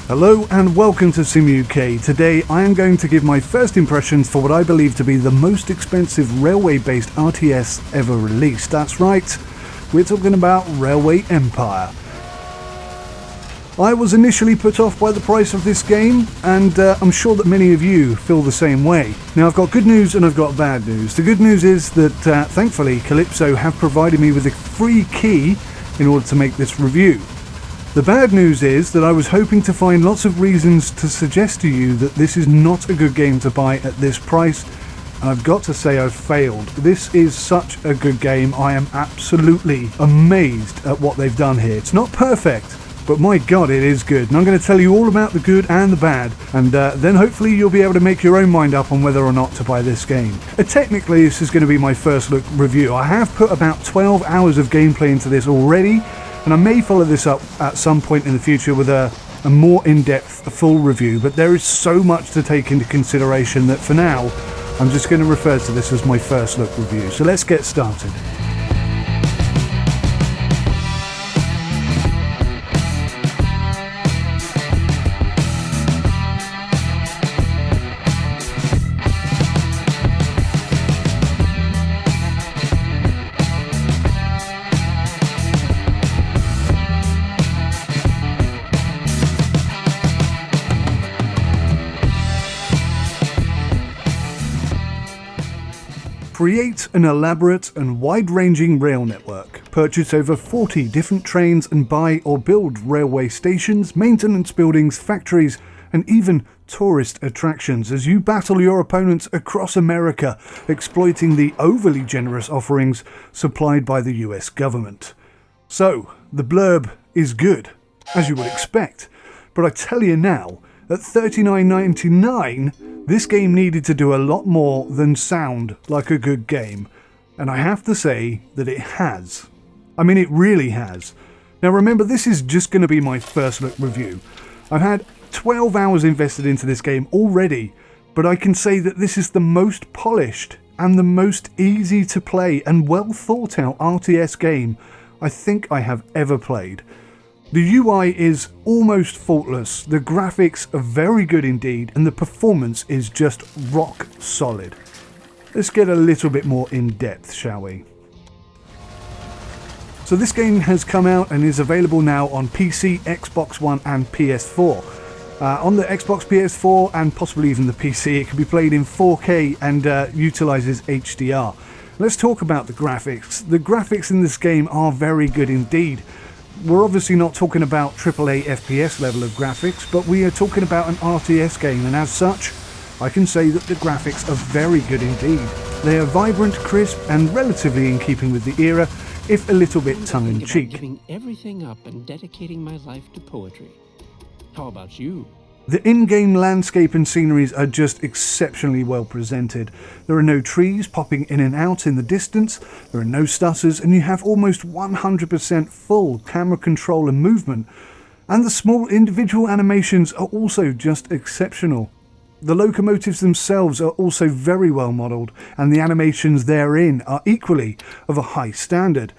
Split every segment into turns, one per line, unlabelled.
Hello and welcome to Sim UK. Today I am going to give my first impressions for what I believe to be the most expensive railway-based RTS ever released. That's right, we're talking about Railway Empire. I was initially put off by the price of this game, and I'm sure that many of you feel the same way. Now I've got good news and I've got bad news. The good news is that thankfully Kalypso have provided me with a free key in order to make this review. The bad news is that I was hoping to find lots of reasons to suggest to you that this is not a good game to buy at this price. I've got to say I've failed. This is such a good game. I am absolutely amazed at what they've done here. It's not perfect, but my god, it is good. And I'm going to tell you all about the good and the bad, and then hopefully you'll be able to make your own mind up on whether or not to buy this game. Technically, this is going to be my first look review. I have put about 12 hours of gameplay into this already, and I may follow this up at some point in the future with a more in-depth full review, but there is so much to take into consideration that for now, I'm just going to refer to this as my first look review. So let's get started. Create an elaborate and wide-ranging rail network. Purchase over 40 different trains and buy or build railway stations, maintenance buildings, factories, and even tourist attractions as you battle your opponents across America, exploiting the overly generous offerings supplied by the US government. So, the blurb is good, as you would expect, but I tell you now, at $39.99, this game needed to do a lot more than sound like a good game, and I have to say that it has. I mean, it really has. Now remember, this is just going to be my first look review. I've had 12 hours invested into this game already, but I can say that this is the most polished and the most easy to play and well thought out RTS game I think I have ever played. The UI is almost faultless, the graphics are very good indeed, and the performance is just rock solid. Let's get a little bit more in depth, shall we? So this game has come out and is available now on PC, Xbox One and PS4. On the Xbox, PS4 and possibly even the PC, it can be played in 4K and utilises HDR. Let's talk about the graphics. The graphics in this game are very good indeed. We're obviously not talking about AAA FPS level of graphics, but we are talking about an RTS game, and as such, I can say that the graphics are very good indeed. They are vibrant, crisp, and relatively in keeping with the era, if a little bit tongue-in-cheek.
Giving everything up and dedicating my life to poetry. How about you?
The in-game landscape and sceneries are just exceptionally well presented. There are no trees popping in and out in the distance, there are no stutters, and you have almost 100% full camera control and movement. And the small individual animations are also just exceptional. The locomotives themselves are also very well modelled, and the animations therein are equally of a high standard.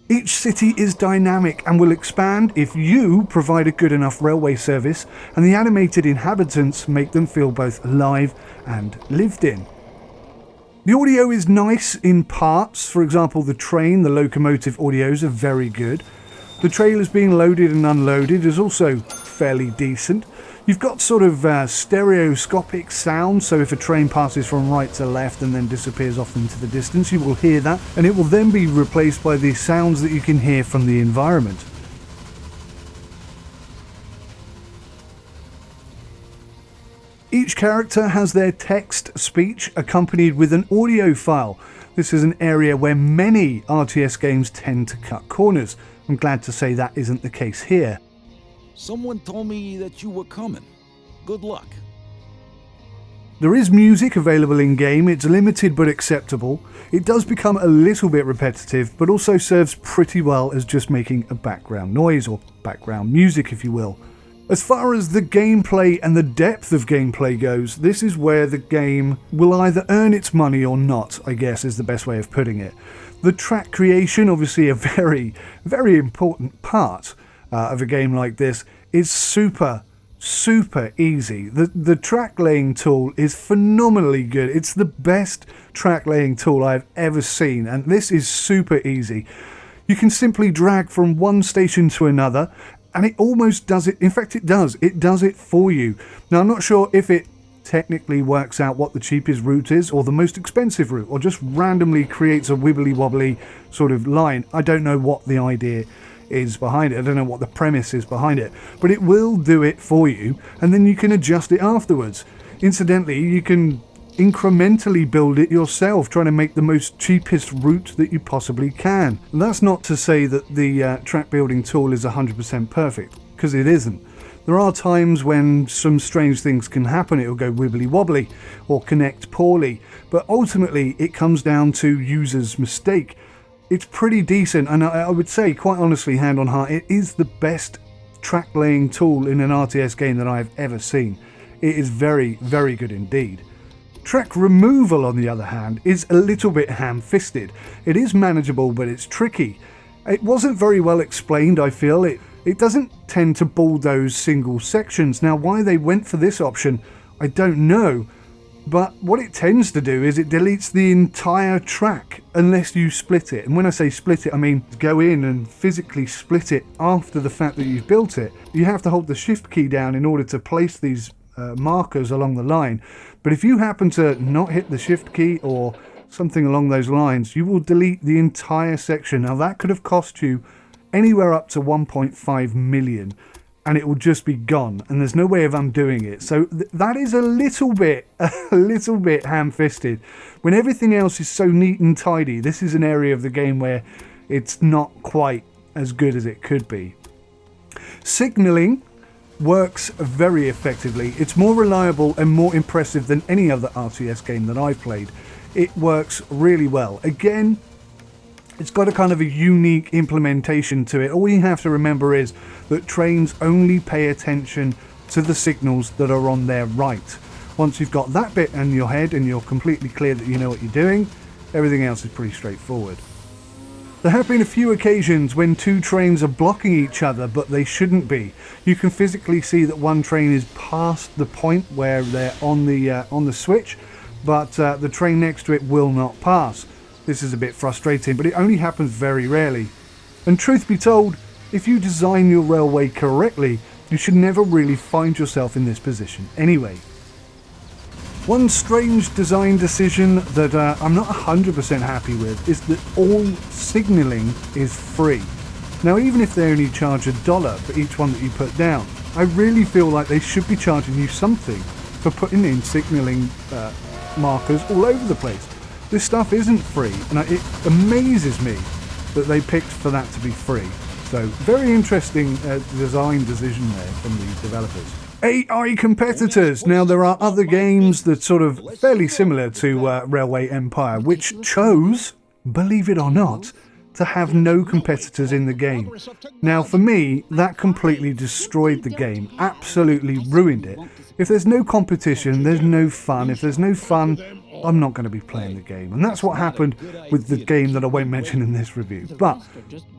Each city is dynamic and will expand if you provide a good enough railway service, and the animated inhabitants make them feel both alive and lived in. The audio is nice in parts. For example, the train, the locomotive audios are very good. The trailers being loaded and unloaded is also fairly decent. You've got sort of stereoscopic sound, so if a train passes from right to left and then disappears off into the distance, you will hear that, and it will then be replaced by the sounds that you can hear from the environment. Each character has their text speech accompanied with an audio file. This is an area where many RTS games tend to cut corners. I'm glad to say that isn't the case here.
Someone told me that you were coming. Good luck.
There is music available in-game. It's limited but acceptable. It does become a little bit repetitive, but also serves pretty well as just making a background noise, or background music if you will. As far as the gameplay and the depth of gameplay goes, this is where the game will either earn its money or not, I guess is the best way of putting it. The track creation, obviously a very, very important part of a game like this, is super super easy. The track laying tool is phenomenally good. It's the best track laying tool I've ever seen, and this is super easy. You can simply drag from one station to another, and it almost does it. In fact, it does it for you. Now, I'm not sure if it technically works out what the cheapest route is or the most expensive route, or just randomly creates a wibbly wobbly sort of line. I don't know what the idea is behind it. I don't know what the premise is behind it, but it will do it for you, and then you can adjust it afterwards. Incidentally, you can incrementally build it yourself, trying to make the most cheapest route that you possibly can. And that's not to say that the track building tool is 100% perfect, because it isn't. There are times when some strange things can happen. It'll go wibbly wobbly or connect poorly, but ultimately it comes down to user's mistake. It's pretty decent, and I would say, quite honestly, hand on heart, it is the best track laying tool in an RTS game that I've ever seen. It is very, very good indeed. Track removal, on the other hand, is a little bit ham-fisted. It is manageable, but it's tricky. It wasn't very well explained, I feel. It doesn't tend to bulldoze single sections. Now, why they went for this option, I don't know. But what it tends to do is it deletes the entire track unless you split it. And when I say split it, I mean go in and physically split it after the fact that you've built it. You have to hold the shift key down in order to place these markers along the line. But if you happen to not hit the shift key or something along those lines, you will delete the entire section. Now, that could have cost you anywhere up to 1.5 million, and it will just be gone, and there's no way of undoing it. So that is a little bit ham-fisted. When everything else is so neat and tidy, this is an area of the game where it's not quite as good as it could be. Signaling works very effectively. It's more reliable and more impressive than any other RTS game that I've played. It works really well. Again, it's got a kind of a unique implementation to it. All you have to remember is that trains only pay attention to the signals that are on their right. Once you've got that bit in your head and you're completely clear that you know what you're doing, everything else is pretty straightforward. There have been a few occasions when two trains are blocking each other, but they shouldn't be. You can physically see that one train is past the point where they're on the switch, but the train next to it will not pass. This is a bit frustrating, but it only happens very rarely. And truth be told, if you design your railway correctly, you should never really find yourself in this position anyway. One strange design decision that I'm not 100% happy with is that all signalling is free. Now, even if they only charge $1 for each one that you put down, I really feel like they should be charging you something for putting in signalling markers all over the place. This stuff isn't free, and it amazes me that they picked for that to be free. So, very interesting design decision there from the developers. AI competitors. Now, there are other games that sort of fairly similar to Railway Empire, which chose, believe it or not, to have no competitors in the game. Now, for me, that completely destroyed the game, absolutely ruined it. If there's no competition, there's no fun. If there's no fun, I'm not going to be playing the game. And that's what happened with the game that I won't mention in this review. But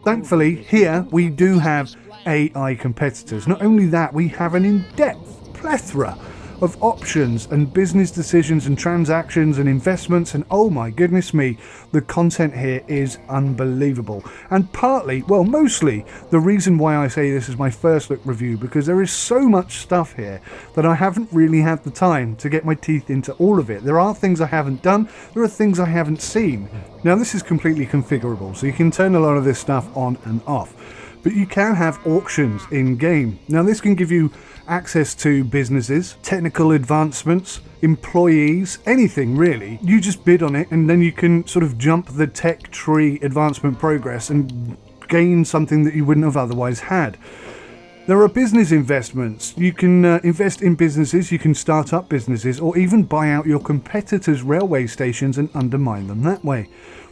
thankfully, here we do have AI competitors. Not only that, we have an in-depth plethora of options and business decisions and transactions and investments, and oh my goodness me, the content here is unbelievable. And partly, well, mostly the reason why I say this is my first look review, because there is so much stuff here that I haven't really had the time to get my teeth into all of it. There are things I haven't done, there are things I haven't seen. Now, this is completely configurable, so you can turn a lot of this stuff on and off. But you can have auctions in game. Now, this can give you access to businesses, technical advancements, employees, anything really. You just bid on it, and then you can sort of jump the tech tree advancement progress and gain something that you wouldn't have otherwise had. There are business investments. You can invest in businesses, you can start up businesses, or even buy out your competitors' railway stations and undermine them that way.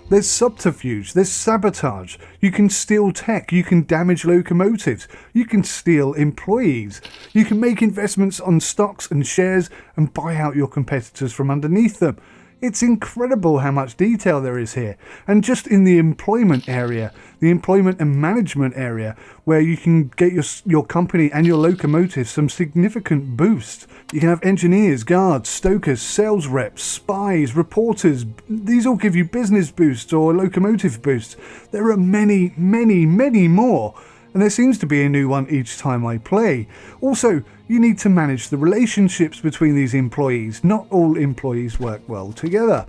There's subterfuge, there's sabotage, you can steal tech, you can damage locomotives, you can steal employees, you can make investments on stocks and shares and buy out your competitors from underneath them. It's incredible how much detail there is here. And just in the employment area, the employment and management area, where you can get your company and your locomotive some significant boost. You can have engineers, guards, stokers, sales reps, spies, reporters. These all give you business boosts or locomotive boosts. There are many, many, many more. And there seems to be a new one each time I play. Also, you need to manage the relationships between these employees. Not all employees work well together.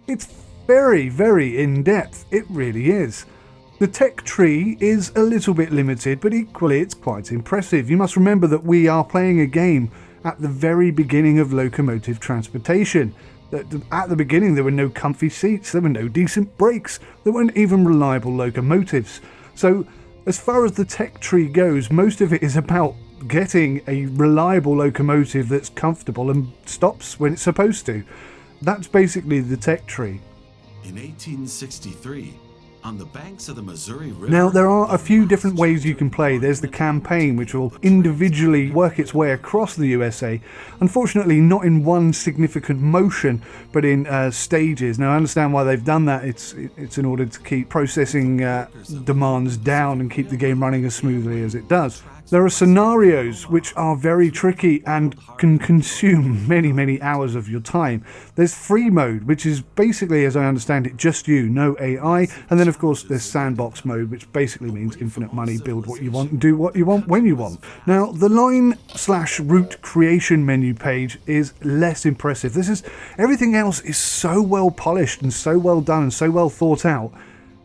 It's very, very in-depth. It really is. The tech tree is a little bit limited, but equally it's quite impressive. You must remember that we are playing a game at the very beginning of locomotive transportation. At the beginning there were no comfy seats, there were no decent brakes, there weren't even reliable locomotives. So as far as the tech tree goes, most of it is about getting a reliable locomotive that's comfortable and stops when it's supposed to. That's basically the tech tree.
In 1863, on the banks of the Missouri River...
Now, there are a few different ways you can play. There's the campaign, which will individually work its way across the USA. Unfortunately, not in one significant motion, but in stages. Now, I understand why they've done that. It's in order to keep processing demands down and keep the game running as smoothly as it does. There are scenarios which are very tricky and can consume many, many hours of your time. There's free mode, which is basically, as I understand it, just you, no AI. And then, of course, there's sandbox mode, which basically means infinite money, build what you want, and do what you want when you want. Now, the line/route creation menu page is less impressive. Everything else is so well polished and so well done and so well thought out.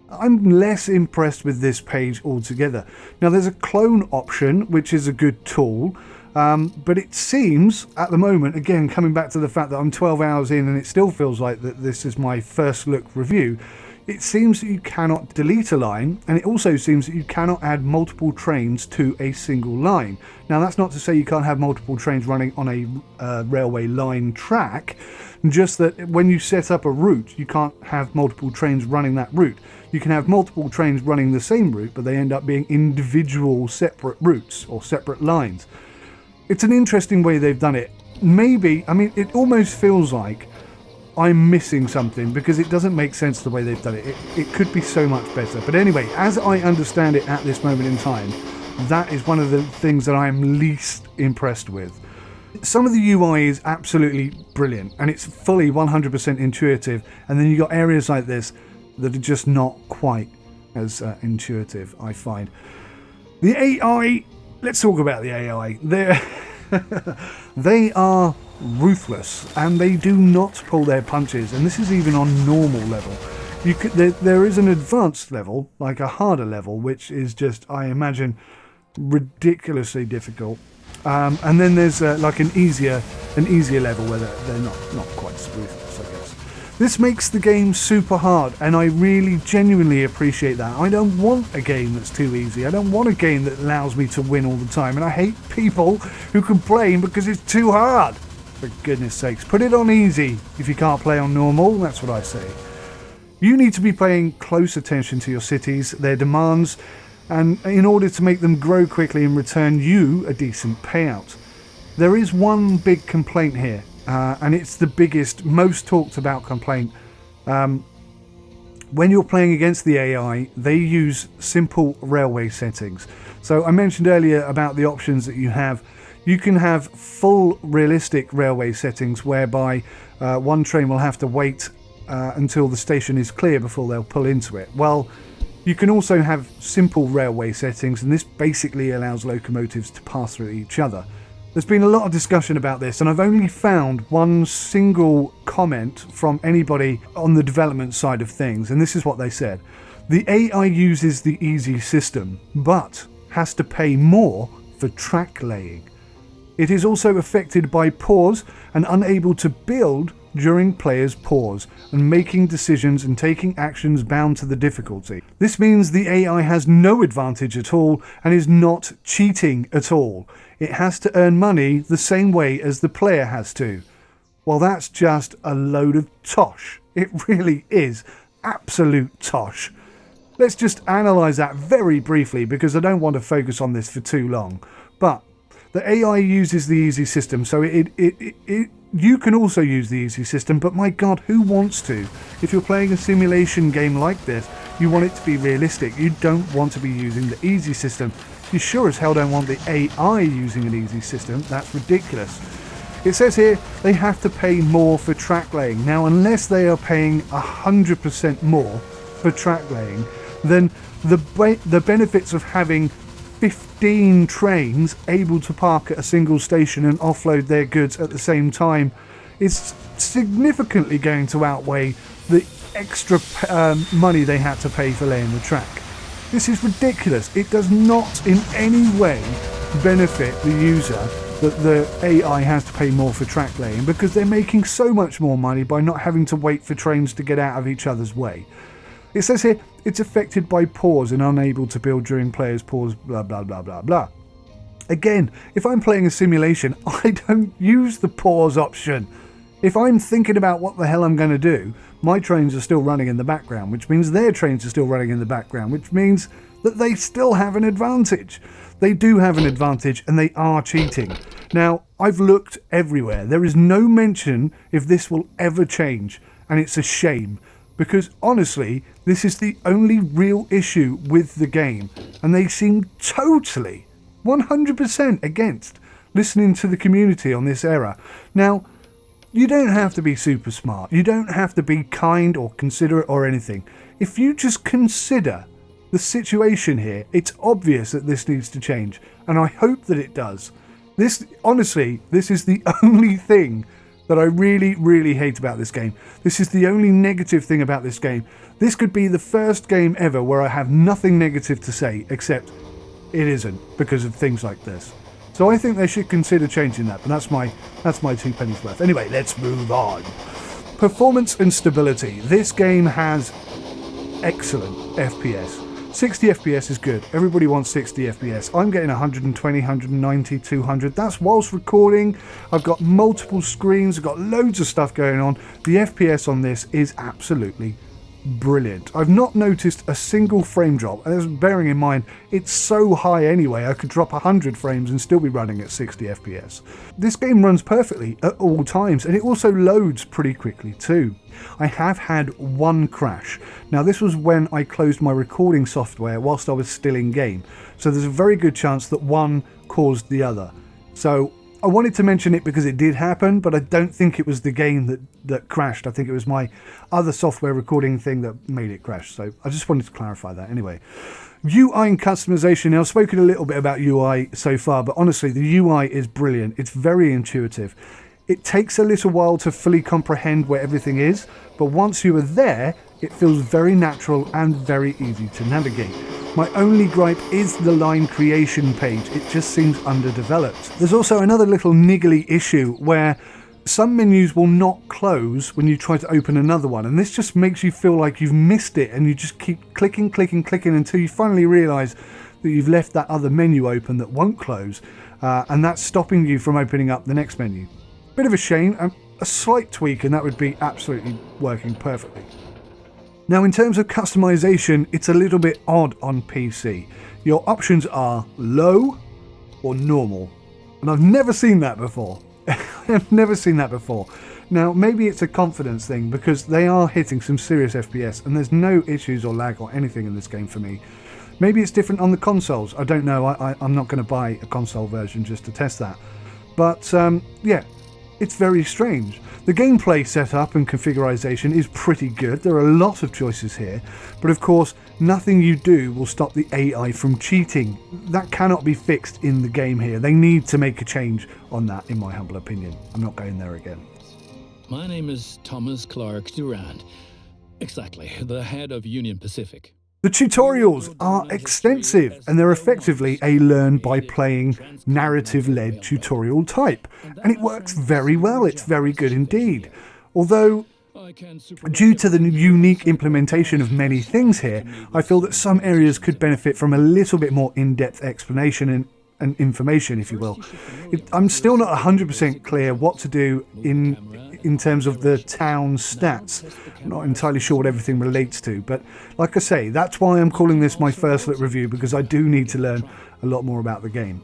I'm less impressed with this page altogether. Now, there's a clone option, which is a good tool, but it seems, at the moment, again, coming back to the fact that I'm 12 hours in and it still feels like that this is my first look review, it seems that you cannot delete a line, and it also seems that you cannot add multiple trains to a single line. Now, that's not to say you can't have multiple trains running on a railway line track, just that when you set up a route, you can't have multiple trains running that route. You can have multiple trains running the same route, but they end up being individual separate routes or separate lines. It's an interesting way they've done it. It almost feels like I'm missing something because it doesn't make sense the way they've done it. It could be so much better. But anyway, as I understand it at this moment in time, that is one of the things that I am least impressed with. Some of the UI is absolutely brilliant and it's fully 100% intuitive, and then you got areas like this that are just not quite as intuitive, I find. The AI, let's talk about the AI. They are ruthless and they do not pull their punches, and this is even on normal level. There is an advanced level, like a harder level, which is just, I imagine, ridiculously difficult. And then there's like an easier level where they're not quite as ruthless, I guess. This makes the game super hard, and I really genuinely appreciate that. I don't want a game that's too easy. I don't want a game that allows me to win all the time, and I hate people who complain because it's too hard. For goodness sakes, put it on easy if you can't play on normal, that's what I say. You need to be paying close attention to your cities, their demands, and in order to make them grow quickly and return you a decent payout. There is one big complaint here, and it's the biggest, most talked about complaint. When you're playing against the AI, they use simple railway settings. So I mentioned earlier about the options that you have. You can have full realistic railway settings whereby one train will have to wait until the station is clear before they'll pull into it. Well, you can also have simple railway settings, and this basically allows locomotives to pass through each other. There's been a lot of discussion about this, and I've only found one single comment from anybody on the development side of things, and this is what they said. The AI uses the easy system, but has to pay more for track laying. It is also affected by pause and unable to build during players' pause and making decisions and taking actions bound to the difficulty. This means the AI has no advantage at all and is not cheating at all. It has to earn money the same way as the player has to. Well, that's just a load of tosh. It really is absolute tosh. Let's just analyse that very briefly because I don't want to focus on this for too long. But the AI uses the easy system, so it you can also use the easy system, but my god, who wants to? If you're playing a simulation game like this, you want it to be realistic. You don't want to be using the easy system. You sure as hell don't want the AI using an easy system. That's ridiculous. It says here they have to pay more for track laying. Now, unless they are paying 100% more for track laying, then the benefits of having 15 trains able to park at a single station and offload their goods at the same time is significantly going to outweigh the extra money they had to pay for laying the track. This is ridiculous. It does not in any way benefit the user that the AI has to pay more for track laying, because they're making so much more money by not having to wait for trains to get out of each other's way. It says here, it's affected by pause and unable to build during players' pause, blah, blah, blah, blah, blah. Again, if I'm playing a simulation, I don't use the pause option. If I'm thinking about what the hell I'm going to do, my trains are still running in the background, which means their trains are still running in the background, which means that they still have an advantage. They do have an advantage, and they are cheating. Now, I've looked everywhere. There is no mention if this will ever change, and it's a shame. Because honestly, this is the only real issue with the game, and they seem totally 100% against listening to the community on this error. Now, you don't have to be super smart, you don't have to be kind or considerate or anything. If you just consider the situation here, it's obvious that this needs to change, and I hope that it does. This is the only thing that I really, really hate about this game. This is the only negative thing about this game. This could be the first game ever where I have nothing negative to say, except it isn't, because of things like this. So I think they should consider changing that, but that's my 2 pennies worth. Anyway, let's move on. Performance and stability. This game has excellent FPS. 60 FPS is good. Everybody wants 60 FPS. I'm getting 120, 190, 200. That's whilst recording. I've got multiple screens. I've got loads of stuff going on. The FPS on this is absolutely brilliant. I've not noticed a single frame drop. And bearing in mind, it's so high anyway, I could drop 100 frames and still be running at 60 FPS. This game runs perfectly at all times, and it also loads pretty quickly too. I have had one crash. Now, this was when I closed my recording software whilst I was still in game. So there's a very good chance that one caused the other. So I wanted to mention it because it did happen, but I don't think it was the game that crashed. I think it was my other software recording thing that made it crash. So I just wanted to clarify that. Anyway, UI and customization. Now, I've spoken a little bit about UI so far, but honestly, the UI is brilliant. It's very intuitive. It takes a little while to fully comprehend where everything is, but once you are there, it feels very natural and very easy to navigate. My only gripe is the line creation page. It just seems underdeveloped. There's also another little niggly issue where some menus will not close when you try to open another one, and this just makes you feel like you've missed it, and you just keep clicking until you finally realise that you've left that other menu open that won't close, and that's stopping you from opening up the next menu. Bit of a shame, a slight tweak, and that would be absolutely working perfectly. Now, in terms of customization, it's a little bit odd on PC. Your options are low or normal, and I've never seen that before. I've never seen that before. Now, maybe it's a confidence thing, because they are hitting some serious FPS, and there's no issues or lag or anything in this game for me. Maybe it's different on the consoles. I don't know. I'm not going to buy a console version just to test that. But, yeah. It's very strange. The gameplay setup and configuration is pretty good. There are a lot of choices here, but of course, nothing you do will stop the AI from cheating. That cannot be fixed in the game here. They need to make a change on that, in my humble opinion. I'm not going there again.
My name is Thomas Clark Durand. Exactly, the head of Union Pacific.
The tutorials are extensive, and they're effectively a learn by playing narrative-led tutorial type, and it works very well. It's very good indeed. Although, due to the unique implementation of many things here, I feel that some areas could benefit from a little bit more in-depth explanation and information, if you will. I'm still not 100% clear what to do in terms of the town stats. I'm not entirely sure what everything relates to, but like I say, that's why I'm calling this my first look review, because I do need to learn a lot more about the game.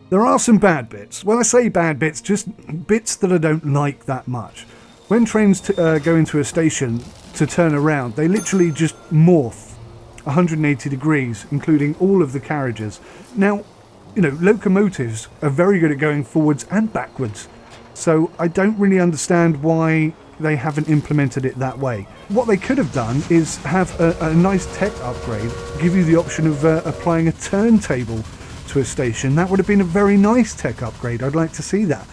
There are some bad bits. When I say bad bits, just bits that I don't like that much. When trains go into a station to turn around, they literally just morph 180 degrees, including all of the carriages. Now, locomotives are very good at going forwards and backwards, so I don't really understand why they haven't implemented it that way. What they could have done is have a nice tech upgrade, give you the option of applying a turntable to a station. That would have been a very nice tech upgrade. I'd like to see that.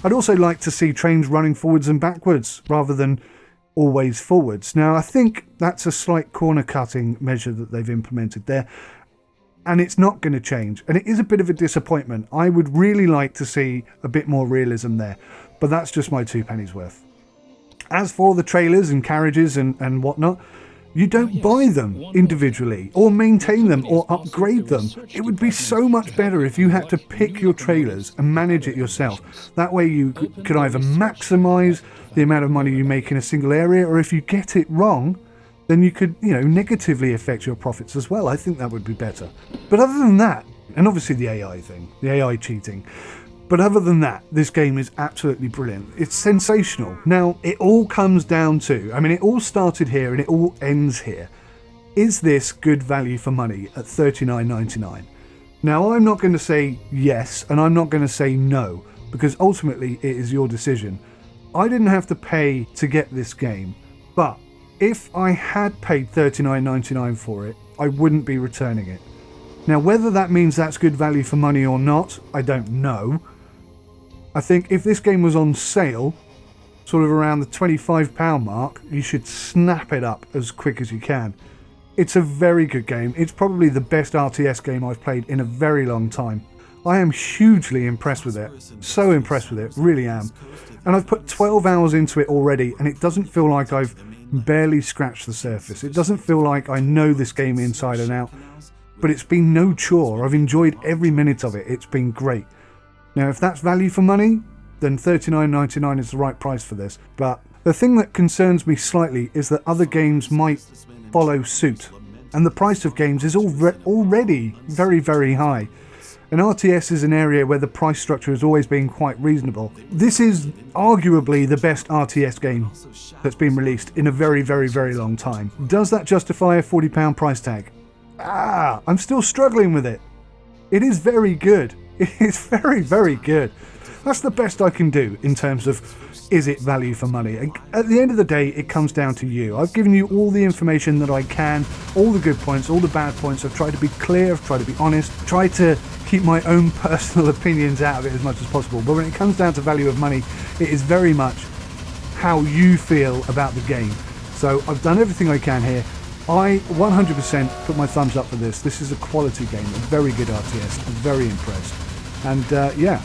I'd also like to see trains running forwards and backwards rather than always forwards. Now, I think that's a slight corner cutting measure that they've implemented there, and it's not going to change, and it is a bit of a disappointment. I would really like to see a bit more realism there, but that's just my 2 pennies worth. As for the trailers and carriages and whatnot, you don't buy them individually or maintain them or upgrade them. It would be so much better if you had to pick your trailers and manage it yourself. That way you could either maximise the amount of money you make in a single area, or if you get it wrong, then you could, negatively affect your profits as well. I think that would be better. But other than that, and obviously the AI thing, the AI cheating, but other than that, this game is absolutely brilliant. It's sensational. Now, it all comes down to, it all started here and it all ends here. Is this good value for money at $39.99? Now, I'm not going to say yes, and I'm not going to say no, because ultimately it is your decision. I didn't have to pay to get this game, but if I had paid $39.99 for it, I wouldn't be returning it. Now, whether that means that's good value for money or not, I don't know. I think if this game was on sale, sort of around the £25 mark, you should snap it up as quick as you can. It's a very good game. It's probably the best RTS game I've played in a very long time. I am hugely impressed with it. So impressed with it, really am. And I've put 12 hours into it already, and it doesn't feel like I've barely scratched the surface. It doesn't feel like I know this game inside and out, but it's been no chore. I've enjoyed every minute of it. It's been great. Now, if that's value for money, then $39.99 is the right price for this. But the thing that concerns me slightly is that other games might follow suit, and the price of games is already very, very high. And RTS is an area where the price structure has always been quite reasonable. This is arguably the best RTS game that's been released in a very, very, very long time. Does that justify a £40 price tag? I'm still struggling with it. It is very good. It is very, very good. That's the best I can do in terms of, is it value for money? At the end of the day, it comes down to you. I've given you all the information that I can, all the good points, all the bad points. I've tried to be clear, I've tried to be honest, tried to keep my own personal opinions out of it as much as possible. But when it comes down to value of money, it is very much how you feel about the game. So I've done everything I can here. I 100% put my thumbs up for this. This is a quality game, a very good RTS. I'm very impressed. And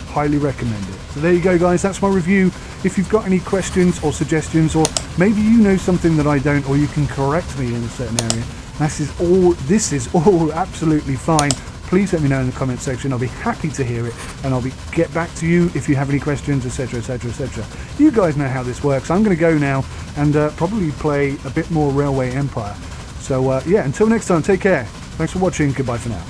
highly recommend it. So there you go, guys. That's my review. If you've got any questions or suggestions, or maybe you know something that I don't, or you can correct me in a certain area, this is all absolutely fine. Please let me know in the comment section. I'll be happy to hear it, and I'll get back to you if you have any questions, etc, etc, etc. You guys know how this works. I'm going to go now and probably play a bit more Railway Empire. So until next time, take care. Thanks for watching. Goodbye for now.